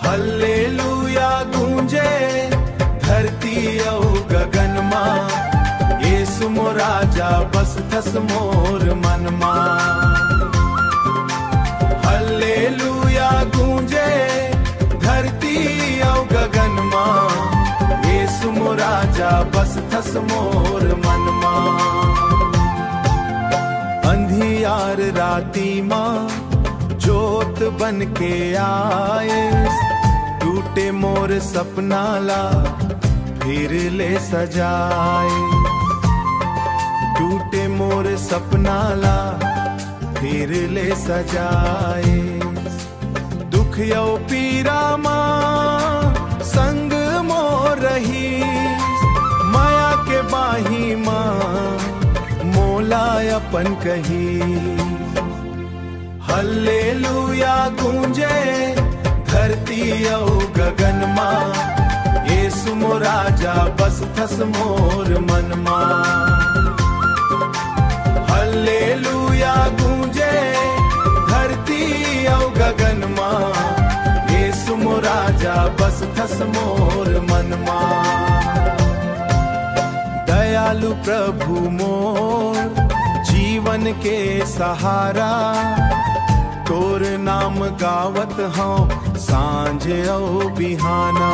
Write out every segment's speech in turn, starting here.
Hallelujah गूंजे धरती औ गगन मां, येसु मो राजा बस थस मोर मन मां। हल्लेलुया गूंजे धरती औ गगन मां, येसु मो राजा बस थस मोर मन मां। अंधियार राती मां जोत बन के आए, टूटे मोर सपना ला फिर ले सजाए। टूटे मोर सपना ला फिर ले सजाए। दुख यौ पीरा मां संग मोर रही, माया के बाही मां मोला अपन कही। हल्लेलुया गूंजे धरती औ गगन मां, येसु मो राजा बस थस मोर मन मां। हल्लेलुया गूंजे धरती औ गगन मां, येसु मो राजा बस थस मोर मन मां। दयालु प्रभु मोर जीवन के सहारा, तोर नाम गावत हूँ सांझ औ बिहाना।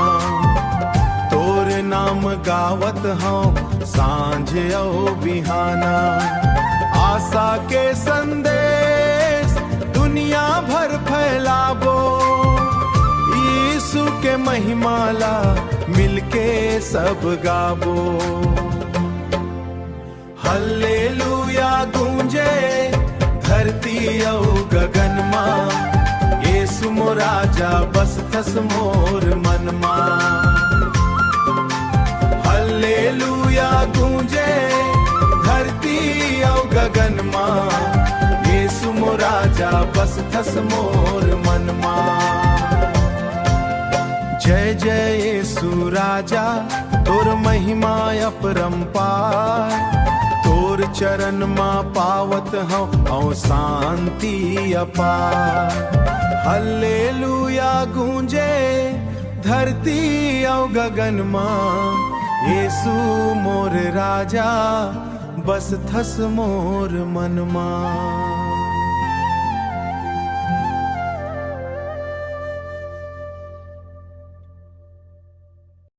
तोर नाम गावत हूँ सांझ औ बिहाना। आशा के संदेश दुनिया भर फैलावो, यीशु के महिमाला मिलके सब गावो। हल्लेलुया गूंजे धरती औ गगन मां, येसु मो राजा बस थस मोर मन मां। हल्लेलुया गूंजे धरती औ गगन मां, येसु मो राजा बस थस मोर मन मां। जय जय येसु राजा तोर महिमा अपरंपार, तोर चरण मां पावत हूँ शांति अपार। हल्लेलुया गूंजे धरती औ गगन मां, येसु मोर राजा बस थस मोर मन मां।